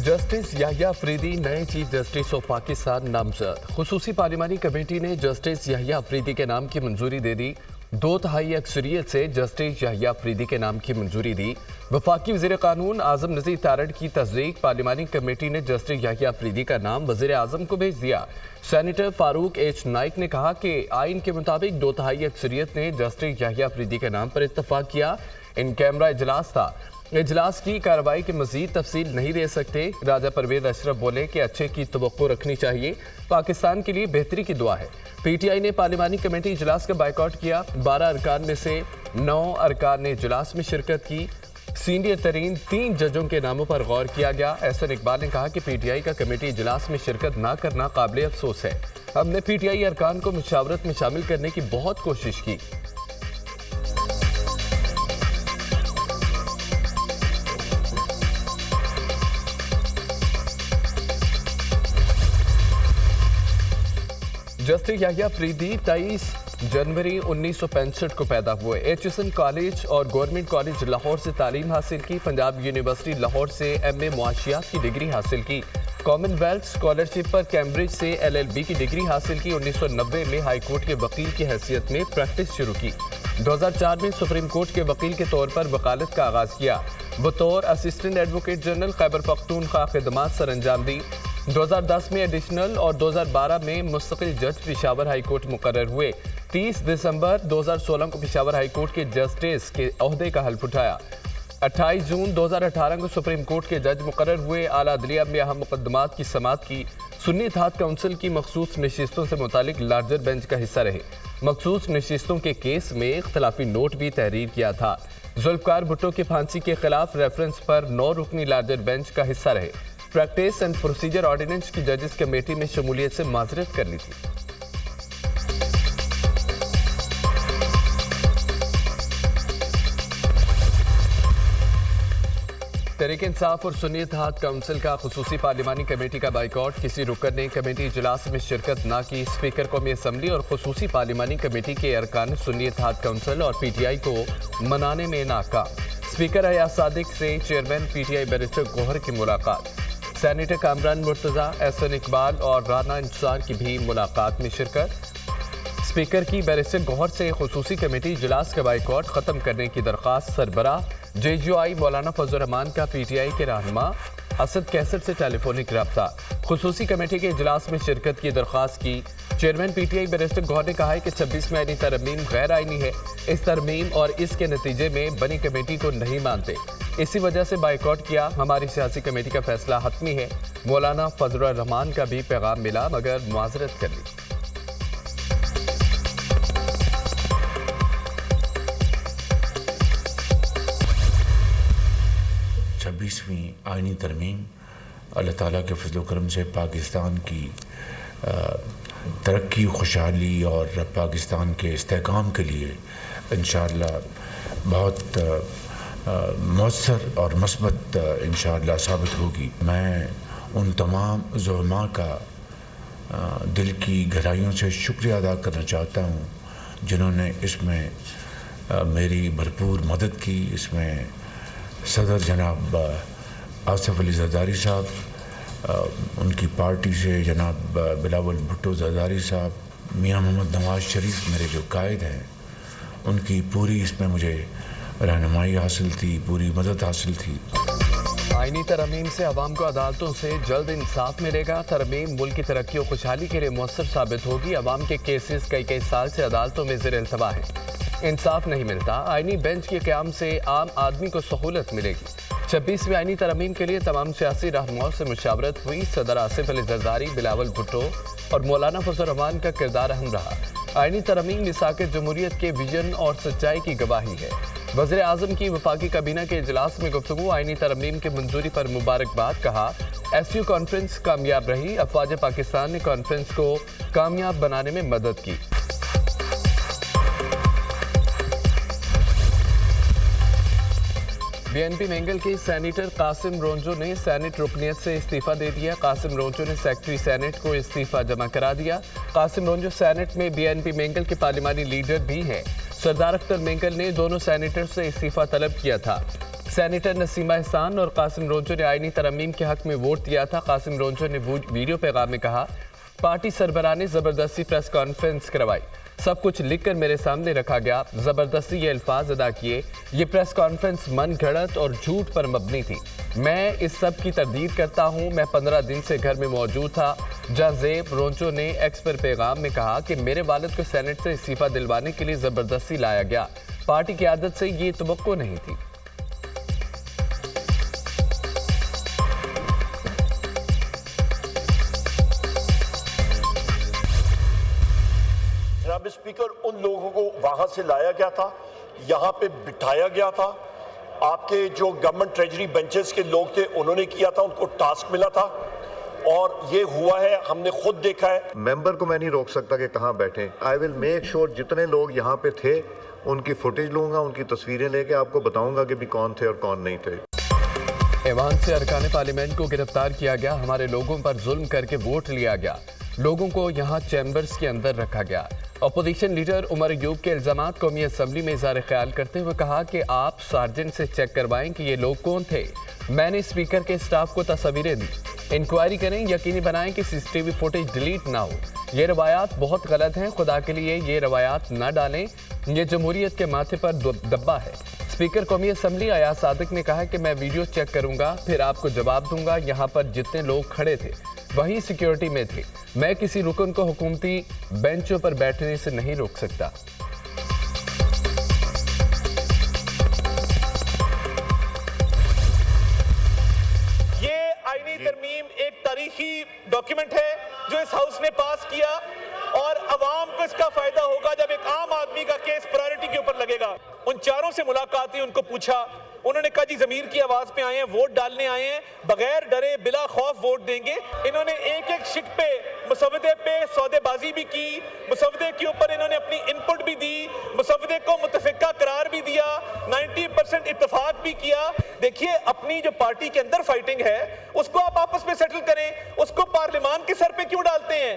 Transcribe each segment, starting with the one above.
Justice Yahya Afridi नए chief justice of Pakistan नामजद। खुसूसी पार्लिमानी committee ने जस्टिस याहिया अफरीदी के नाम की मंजूरी दे दी। 2/3 अक्सरियत से जस्टिस याहिया अफरीदी के नाम की मंजूरी दी। वफाकी वज़ीर कानून आज़म नज़ीर तारड़ की तस्दीक। पार्लिमानी कमेटी ने जस्टिस याहिया अफरीदी का नाम वज़ीर आज़म को भेज दिया। सेनेटर फारूक एच नाइक ने कहा कि आइन के मुताबिक 2/3 अक्सरियत ने जस्टिस याहिया अफरीदी के नाम पर इत्तफाक किया। इन कैमरा इजलास था। इजलास की कार्रवाई की मजीद तफसील नहीं दे सकते। राजा परवेज अशरफ बोले कि अच्छे की तवक्को रखनी चाहिए, पाकिस्तान के लिए बेहतरी की दुआ है। PTI ने पार्लिमानी कमेटी इजलास का बाइकआउट किया। 12 अरकान में से 9 अरकान ने इजलास में शिरकत की। सीनियर तरीन 3 जजों के नामों पर गौर किया गया। एहसन इकबाल ने कहा कि PTI का कमेटी इजलास में शिरकत न करना काबिल अफसोस है। हमने PTI अरकान को मुशावरत में शामिल करने की बहुत कोशिश की। जस्टिस याहिया अफरीदी 23 जनवरी 1965 को पैदा हुए। एचएसएन कॉलेज और गवर्नमेंट कॉलेज लाहौर से तालीम हासिल की। पंजाब यूनिवर्सिटी लाहौर से MA मुआशियात की डिग्री हासिल की। कॉमनवेल्थ स्कॉलरशिप पर कैम्ब्रिज से LLB की डिग्री हासिल की। 1990 में हाई कोर्ट के वकील की हैसियत में प्रैक्टिस शुरू की। 2004 में सुप्रीम कोर्ट के वकील के तौर पर वकालत का आगाज किया। बतौर assistant advocate general Khyber Pakhtunkhwa खिदमात सर अंजाम दी। 2010 में एडिशनल और 2012 में मुस्तकिल जज पेशावर हाई कोर्ट मुकर्रर हुए। 30 दिसंबर 2016 को पेशावर हाई कोर्ट के जस्टिस के ओहदे का हल्फ उठाया। 28 जून 2018 को सुप्रीम कोर्ट के जज मुकर्रर हुए। आला अदलिया में अहम मुकदमात की समाअत की। सुन्नी इत्तेहाद काउंसिल की मखसूस नशिस्तों से मुतालिक लार्जर बेंच का हिस्सा रहे। मखसूस नशिस्तों के केस में इख्तलाफी नोट भी तहरीर किया था। जुल्फकार भुट्टो की फांसी के खिलाफ रेफरेंस पर 9 रुकनी लार्जर बेंच का हिस्सा रहे। प्रैक्टिस एंड प्रोसीजर ऑर्डिनेंस की जजेस कमेटी में शमूलियत से माजरत कर ली थी। तहरीक इंसाफ और सुन्नी इत्तेहाद काउंसिल का खुसूसी पार्लिमानी कमेटी का बाइकआउट। किसी रुकन ने कमेटी इजलास में शिरकत न की। स्पीकर कौमी असम्बली और खुसूसी पार्लिमानी कमेटी के अरकान सुन्नी इत्तेहाद काउंसिल और PTI को मनाने में नाकाम। स्पीकर अयाज सादिक से चेयरमैन PTI बैरिस्टर गौहर की मुलाकात। सेनेटर कामरान मुर्तजा, एहसन इकबाल और राना इंतजार की भी मुलाकात में शिरकत। स्पीकर की बैरिस्टर गौहर से खुसूसी कमेटी इजलास का बाइकआउट खत्म करने की दरख्वास्त। सरबराह JGOI मौलाना फजल रहमान का PTI के रहनुमा असद कैसर से टेलीफोनिक रब्ता। खुसूसी कमेटी के इजलास में शिरकत की दरख्वास्त की। चेयरमैन PTI बैरिस्टर गौहर ने कहा है कि 26 में आईनी तरमीम गैर आईनी है। इस तरमीम और इसके नतीजे में बनी कमेटी को नहीं मानते, इसी वजह से बाइकआउट किया। हमारी सियासी कमेटी का फैसला हतमी है। मौलाना फजल रहमान का भी पैगाम मिला मगर मुआजरत कर ली। आइनी तरमीम अल्लाह ताला के फजल करम से पाकिस्तान की तरक्की, खुशहाली और पाकिस्तान के इस्तेहकाम के लिए इंशाअल्लाह बहुत मौसर और मस्बत इंशाअल्लाह साबित होगी। मैं उन तमाम ज़ुलमा का दिल की गहराइयों से शुक्रिया अदा करना चाहता हूँ जिन्होंने इसमें मेरी भरपूर मदद की। इसमें सदर जनाब आसिफ अली जरदारी साहब, उनकी पार्टी से जनाब बिलावल भुट्टो जरदारी साहब, मियाँ मोहम्मद नवाज शरीफ मेरे जो कायद हैं, उनकी पूरी इसमें मुझे रहनुमाई हासिल थी, पूरी मदद हासिल थी। आईनी तरमीम से अवाम को अदालतों से जल्द इंसाफ मिलेगा। तरमीम मुल्क की तरक्की और खुशहाली के लिए मौसर साबित होगी। अवाम के केसेस कई साल से अदालतों में ज़ेर इल्तवा है, इंसाफ नहीं मिलता। आईनी बेंच के क़याम से आम आदमी को सहूलत मिलेगी। 26वीं आईनी तरमीम के लिए तमाम सियासी रहनुमाओं से मुशावरत हुई। सदर आसिफ अली जरदारी, बिलावल भुट्टो और मौलाना फजल रहमान का किरदार अहम रहा। आईनी तरमीम मिसाक जमहूरियत के विजन और सच्चाई की गवाही है। वज़ीर आज़म की वफाकी काबीना के इजलास में गुफ्तगू। आईनी तरमीम की मंजूरी पर मुबारकबाद। कहा SU कॉन्फ्रेंस कामयाब रही। अफवाज पाकिस्तान ने कॉन्फ्रेंस को कामयाब बनाने में मदद की। BNP मेंगल के सेनेटर कासिम रोंजो ने सेनेट रुकनियत से इस्तीफा दे दिया। कासिम रोंजो ने सेक्रेटरी सेनेट को इस्तीफा जमा करा दिया। कासिम रोंजो सेनेट में BNP मेंगल के पार्लिमानी लीडर भी हैं। सरदार अख्तर मेंगल ने दोनों सेनेटर से इस्तीफा तलब किया था। سینیٹر نسیمہ احسان اور قاسم رونجو نے آئینی ترمیم کے حق میں ووٹ دیا تھا۔ قاسم رونجو نے ویڈیو پیغام میں کہا، پارٹی سربراہ نے زبردستی پریس کانفرنس کروائی، سب کچھ لکھ کر میرے سامنے رکھا گیا، زبردستی یہ الفاظ ادا کیے، یہ پریس کانفرنس من گھڑت اور جھوٹ پر مبنی تھی۔ میں اس سب کی تردید کرتا ہوں، میں 15 دن سے گھر میں موجود تھا۔ جہاں زیب رونجو نے ایکس پر پیغام میں کہا کہ میرے والد کو سینٹ سے استعفیٰ دلوانے کے لیے زبردستی لایا گیا، پارٹی کی عادت سے یہ توقع نہیں تھی۔ جناب اسپیکر، ان لوگوں کو وہاں سے لایا گیا تھا، یہاں پہ بٹھایا گیا تھا، آپ کے جو گورنمنٹ ٹریجری بینچز کے لوگ تھے انہوں نے کیا تھا، ان کو ٹاسک ملا تھا اور یہ ہوا ہے، ہم نے خود دیکھا ہے۔ ممبر کو میں نہیں روک سکتا کہ کہاں بیٹھیں۔ آئی ول میک شور جتنے لوگ یہاں پہ تھے ان کی فوٹیج لوں گا، ان کی تصویریں لے کے آپ کو بتاؤں گا کہ بھی کون تھے اور کون نہیں تھے۔ ایوان سے ارکان پارلیمنٹ کو گرفتار کیا گیا، ہمارے لوگوں پر ظلم کر کے ووٹ لیا گیا، لوگوں کو یہاں چیمبرز کے اندر رکھا گیا۔ اپوزیشن لیڈر عمر ایوب کے الزامات قومی اسمبلی میں اظہار خیال کرتے ہوئے کہا کہ آپ سارجنٹ سے چیک کروائیں کہ یہ لوگ کون تھے۔ میں نے اسپیکر کے اسٹاف کو تصاویریں دی، انکوائری کریں، یقینی بنائیں کہ CCTV وی فوٹیج ڈیلیٹ نہ ہو۔ یہ روایات بہت غلط ہیں، خدا کے لیے یہ روایات نہ ڈالیں، یہ جمہوریت کے ماتھے پر دبا ہے۔ اسپیکر قومی اسمبلی ایاز صادق نے کہا کہ میں ویڈیو چیک کروں گا، پھر آپ کو جواب دوں گا۔ یہاں پر جتنے لوگ کھڑے تھے وہی سیکیورٹی میں تھے، میں کسی رکن کو حکومتی بینچوں پر بیٹھنے سے نہیں روک سکتا۔ یہ آئینی ترمیم ایک تاریخی ڈاکیومنٹ ہے جو اس ہاؤس نے پاس کیا اور عوام کو اس کا فائدہ ہوگا جب ایک عام آدمی کا کیس پرائیورٹی کے اوپر لگے گا۔ ان چاروں سے ملاقات ہوئی، ان کو پوچھا، انہوں نے کہا جی ضمیر کی آواز پہ آئے ہیں، ووٹ ڈالنے آئے ہیں، بغیر ڈرے بلا خوف ووٹ دیں گے۔ انہوں نے ایک ایک شک پہ مسودے پہ سودے بازی بھی کی، مسودے کے اوپر انہوں نے اپنی انپٹ بھی دی، مسودے کو متفقہ قرار بھی دیا، 90% اتفاق بھی کیا۔ دیکھیے اپنی جو پارٹی کے اندر فائٹنگ ہے اس کو آپ آپس میں سیٹل کریں، اس کو پارلیمان کے سر پہ کیوں ڈالتے ہیں؟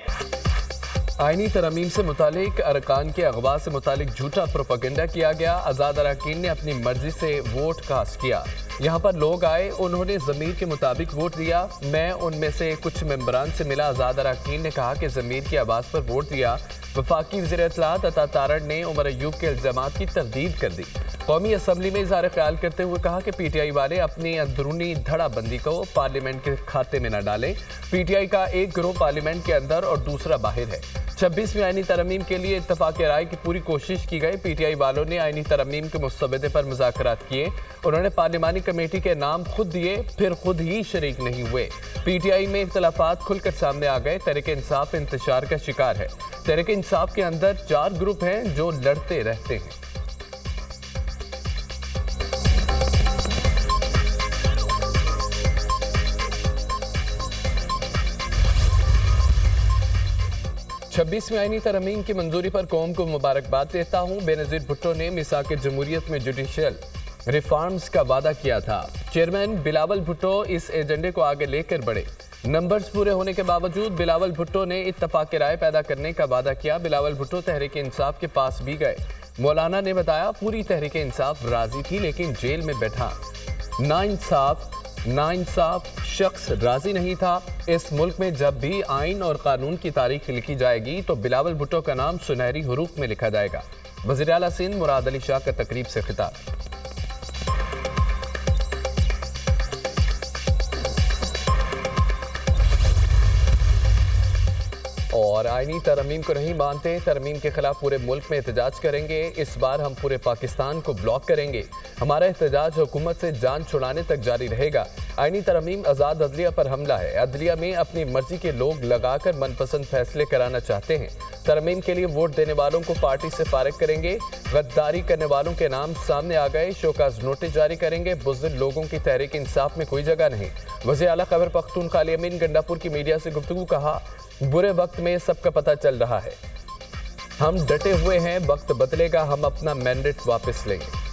آئینی ترمیم سے متعلق ارکان کے اغوا سے متعلق جھوٹا پروپیگنڈا کیا گیا، آزاد اراکین نے اپنی مرضی سے ووٹ کاسٹ کیا، یہاں پر لوگ آئے، انہوں نے ضمیر کے مطابق ووٹ دیا۔ میں ان میں سے کچھ ممبران سے ملا، آزاد اراکین نے کہا کہ ضمیر کی آواز پر ووٹ دیا۔ وفاقی وزیر اطلاعات عطا تارڑ نے عمر ایوب کے الزامات کی تردید کر دی، قومی اسمبلی میں اظہار خیال کرتے ہوئے کہا کہ PTI والے اپنی اندرونی دھڑا بندی کو پارلیمنٹ کے کھاتے میں نہ ڈالیں، PTI کا ایک گروہ پارلیمنٹ کے اندر اور دوسرا باہر ہے۔ 26ویں آئینی ترمیم کے لیے اتفاق رائے کی پوری کوشش کی گئی، PTI والوں نے آئینی ترمیم کے مسودے پر مذاکرات کیے، انہوں نے پارلیمانی کمیٹی کے نام خود دیے، پھر خود ہی شریک نہیں ہوئے۔ PTI میں اختلافات کھل کر سامنے آ گئے، تحریک انصاف انتشار کا شکار ہے۔ تحریک انصاف کے اندر 4 گروپ ہیں جو لڑتے رہتے ہیں۔ چھبیسویں آئینی ترمیم کی منظوری پر قوم کو مبارکباد دیتا ہوں، بے نظیر بھٹو نے میثاق جمہوریت میں جوڈیشل ریفارمز کا وعدہ کیا تھا۔ چیئرمین بلاول بھٹو اس ایجنڈے کو آگے لے کر بڑھے، نمبرز پورے ہونے کے باوجود بلاول بھٹو نے اتفاق رائے پیدا کرنے کا وعدہ کیا۔ بلاول بھٹو تحریک انصاف کے پاس بھی گئے، مولانا نے بتایا پوری تحریک انصاف راضی تھی لیکن جیل میں بیٹھا ناانصاف شخص راضی نہیں تھا۔ اس ملک میں جب بھی آئین اور قانون کی تاریخ لکھی جائے گی تو بلاول بھٹو کا نام سنہری حروف میں لکھا جائے گا۔ وزیر اعلیٰ سندھ مراد علی شاہ کا تقریب سے خطاب۔ اور آئینی ترمیم کو نہیں مانتے، ترمیم کے خلاف پورے ملک میں احتجاج کریں گے، اس بار ہم پورے پاکستان کو بلاک کریں گے، ہمارا احتجاج حکومت سے جان چھڑانے تک جاری رہے گا۔ آئینی ترمیم آزاد عدلیہ پر حملہ ہے، عدلیہ میں اپنی مرضی کے لوگ لگا کر من پسند فیصلے کرانا چاہتے ہیں۔ ترمیم کے لیے ووٹ دینے والوں کو پارٹی سے فارغ کریں گے، غداری کرنے والوں کے نام سامنے آ گئے، شوکاز نوٹس جاری کریں گے، بزدل لوگوں کی تحریک انصاف میں کوئی جگہ نہیں۔ وزیر اعلیٰ خیبر پختونخوا علی امین گنڈاپور کی میڈیا سے گفتگو، کہا برے وقت میں سب کا پتہ چل رہا ہے، ہم ڈٹے ہوئے ہیں، وقت بدلے گا، ہم اپنا مینڈیٹ واپس لیں گے۔